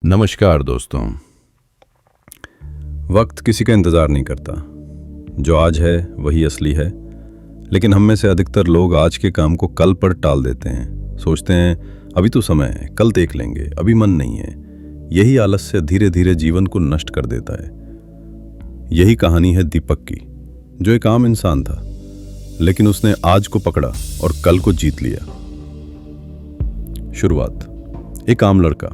नमस्कार दोस्तों। वक्त किसी का इंतज़ार नहीं करता। जो आज है वही असली है। लेकिन हम में से अधिकतर लोग आज के काम को कल पर टाल देते हैं। सोचते हैं अभी तो समय है, कल देख लेंगे, अभी मन नहीं है। यही आलस्य धीरे धीरे जीवन को नष्ट कर देता है। यही कहानी है दीपक की, जो एक आम इंसान था, लेकिन उसने आज को पकड़ा और कल को जीत लिया। शुरुआत। एक आम लड़का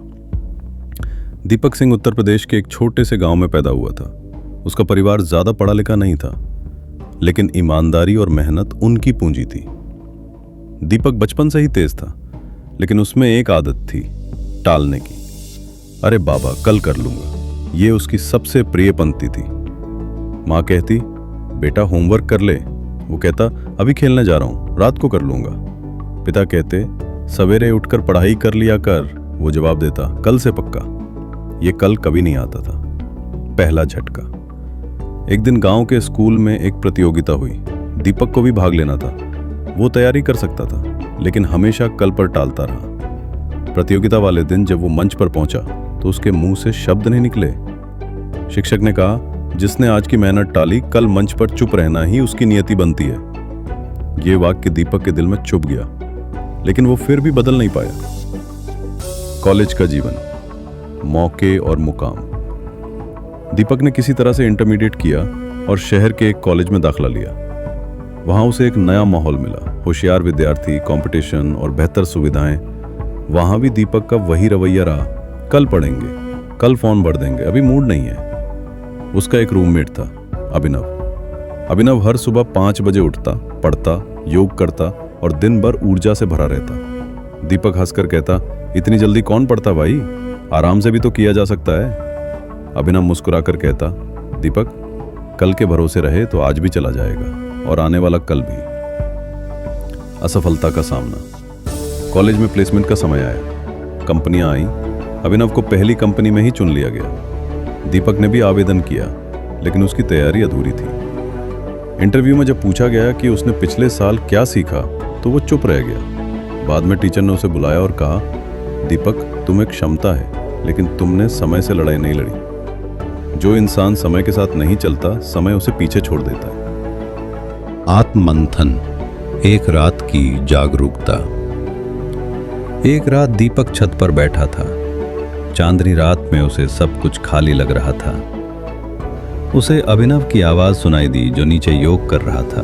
दीपक सिंह उत्तर प्रदेश के एक छोटे से गांव में पैदा हुआ था। उसका परिवार ज्यादा पढ़ा लिखा नहीं था, लेकिन ईमानदारी और मेहनत उनकी पूंजी थी। दीपक बचपन से ही तेज था, लेकिन उसमें एक आदत थी, टालने की। अरे बाबा, कल कर लूंगा, ये उसकी सबसे प्रिय पंक्ति थी। माँ कहती, बेटा होमवर्क कर ले। वो कहता, अभी खेलने जा रहा हूं, रात को कर लूंगा। पिता कहते, सवेरे उठकर पढ़ाई कर लिया कर। वो जवाब देता, कल से पक्का। ये कल कभी नहीं आता था। पहला झटका। एक दिन गांव के स्कूल में एक प्रतियोगिता हुई। दीपक को भी भाग लेना था। वो तैयारी कर सकता था, लेकिन हमेशा कल पर टालता रहा। प्रतियोगिता वाले दिन जब वो मंच पर पहुंचा तो उसके मुंह से शब्द नहीं निकले। शिक्षक ने कहा, जिसने आज की मेहनत टाली, कल मंच पर चुप रहना ही उसकी नियति बनती है। ये वाक्य दीपक के दिल में चुभ गया, लेकिन वो फिर भी बदल नहीं पाया। कॉलेज का जीवन, मौके और मुकाम। दीपक ने किसी तरह से इंटरमीडिएट किया और शहर के एक कॉलेज में दाखिला लिया। वहां उसे एक नया माहौल मिला, होशियार विद्यार्थी, कंपटीशन और बेहतर सुविधाएं। वहां भी दीपक का वही रवैया रहा, कल पढ़ेंगे, कल फॉर्म भर देंगे, अभी मूड नहीं है। उसका एक रूममेट था, अभिनव। अभिनव हर सुबह 5 बजे उठता, पढ़ता, योग करता और दिन भर ऊर्जा से भरा रहता। दीपक हंसकर कहता, इतनी जल्दी कौन पढ़ता भाई, आराम से भी तो किया जा सकता है। अभिनव मुस्कुराकर कहता, दीपक, कल के भरोसे रहे तो आज भी चला जाएगा और आने वाला कल भी। असफलता का सामना। कॉलेज में प्लेसमेंट का समय आया, कंपनियां आई। अभिनव को पहली कंपनी में ही चुन लिया गया। दीपक ने भी आवेदन किया, लेकिन उसकी तैयारी अधूरी थी। इंटरव्यू में जब पूछा गया कि उसने पिछले साल क्या सीखा, तो वो चुप रह गया। बाद में टीचर ने उसे बुलाया और कहा, दीपक, तुम्हें क्षमता है, लेकिन तुमने समय से लड़ाई नहीं लड़ी। जो इंसान समय के साथ नहीं चलता, समय उसे पीछे छोड़ देता है। आत्ममंथन। एक रात की जागरूकता। एक रात दीपक छत पर बैठा था। चांदनी रात में उसे सब कुछ खाली लग रहा था। उसे अभिनव की आवाज सुनाई दी, जो नीचे योग कर रहा था।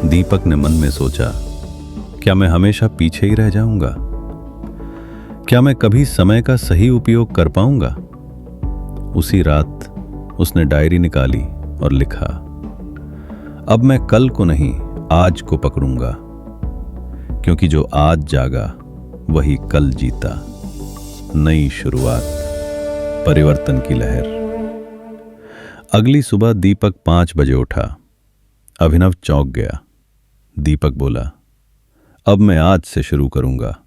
दीपक ने मन में सोचा, क्या मैं हमेशा पीछे ही रह जाऊंगा? क्या मैं कभी समय का सही उपयोग कर पाऊंगा? उसी रात उसने डायरी निकाली और लिखा, अब मैं कल को नहीं, आज को पकड़ूंगा, क्योंकि जो आज जागा वही कल जीता। नई शुरुआत, परिवर्तन की लहर। अगली सुबह दीपक 5 बजे उठा। अभिनव चौंक गया। दीपक बोला, अब मैं आज से शुरू करूंगा।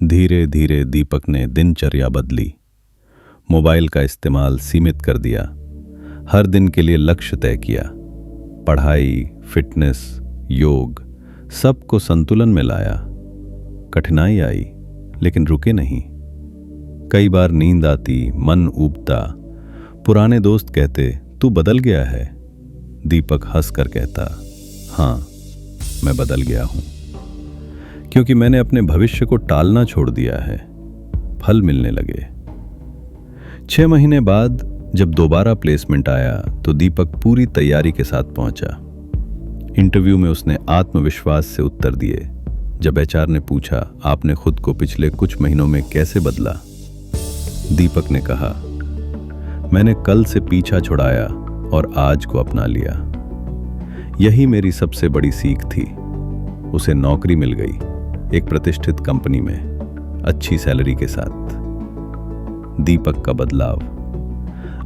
धीरे धीरे दीपक ने दिनचर्या बदली। मोबाइल का इस्तेमाल सीमित कर दिया। हर दिन के लिए लक्ष्य तय किया। पढ़ाई, फिटनेस, योग, सबको संतुलन में लाया। कठिनाई आई, लेकिन रुके नहीं। कई बार नींद आती, मन ऊबता। पुराने दोस्त कहते, तू बदल गया है। दीपक हंसकर कहता, हाँ, मैं बदल गया हूं, क्योंकि मैंने अपने भविष्य को टालना छोड़ दिया है। फल मिलने लगे। 6 महीने बाद जब दोबारा प्लेसमेंट आया तो दीपक पूरी तैयारी के साथ पहुंचा। इंटरव्यू में उसने आत्मविश्वास से उत्तर दिए। जब एचआर ने पूछा, आपने खुद को पिछले कुछ महीनों में कैसे बदला? दीपक ने कहा, मैंने कल से पीछा छुड़ाया और आज को अपना लिया। यही मेरी सबसे बड़ी सीख थी। उसे नौकरी मिल गई, एक प्रतिष्ठित कंपनी में, अच्छी सैलरी के साथ। दीपक का बदलाव।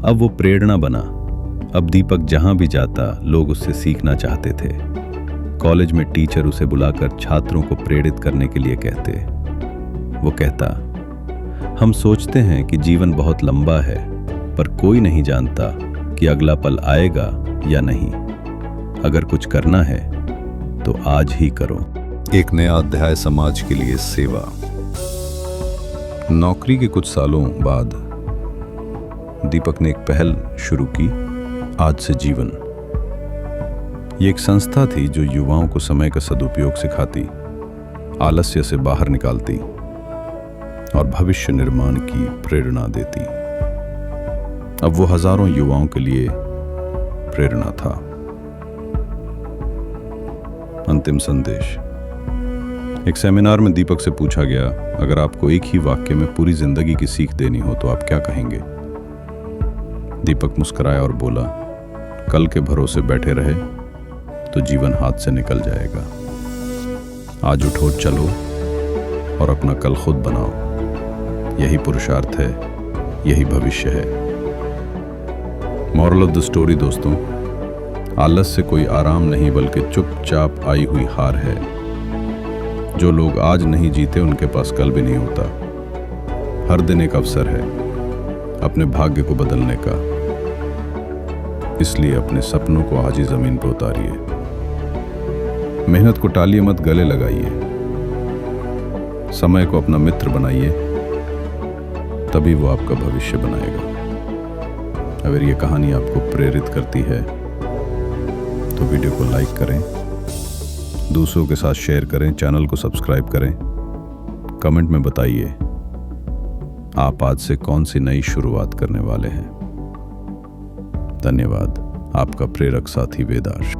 अब वो प्रेरणा बना। अब दीपक जहां भी जाता, लोग उससे सीखना चाहते थे। कॉलेज में टीचर उसे बुलाकर छात्रों को प्रेरित करने के लिए कहते। वो कहता, हम सोचते हैं कि जीवन बहुत लंबा है, पर कोई नहीं जानता कि अगला पल आएगा या नहीं। अगर कुछ करना है तो आज ही करो। एक नया अध्याय, समाज के लिए सेवा। नौकरी के कुछ सालों बाद दीपक ने एक पहल शुरू की, आज से जीवन। ये एक संस्था थी जो युवाओं को समय का सदुपयोग सिखाती, आलस्य से बाहर निकालती और भविष्य निर्माण की प्रेरणा देती। अब वो हजारों युवाओं के लिए प्रेरणा था। अंतिम संदेश। एक सेमिनार में दीपक से पूछा गया, अगर आपको एक ही वाक्य में पूरी जिंदगी की सीख देनी हो तो आप क्या कहेंगे? दीपक मुस्कुराया और बोला, कल के भरोसे बैठे रहे तो जीवन हाथ से निकल जाएगा। आज उठो, चलो और अपना कल खुद बनाओ। यही पुरुषार्थ है, यही भविष्य है। मॉरल ऑफ द स्टोरी दोस्तों, आलस से कोई आराम नहीं बल्कि चुपचाप आई हुई हार है। जो लोग आज नहीं जीते उनके पास कल भी नहीं होता। हर दिन एक अवसर है अपने भाग्य को बदलने का। इसलिए अपने सपनों को आज ही जमीन पर उतारिए। मेहनत को टालिए मत, गले लगाइए। समय को अपना मित्र बनाइए, तभी वो आपका भविष्य बनाएगा। अगर ये कहानी आपको प्रेरित करती है तो वीडियो को लाइक करें, दूसरों के साथ शेयर करें, चैनल को सब्सक्राइब करें। कमेंट में बताइए आप आज से कौन सी नई शुरुआत करने वाले हैं। धन्यवाद। आपका प्रेरक साथी वेदार्श।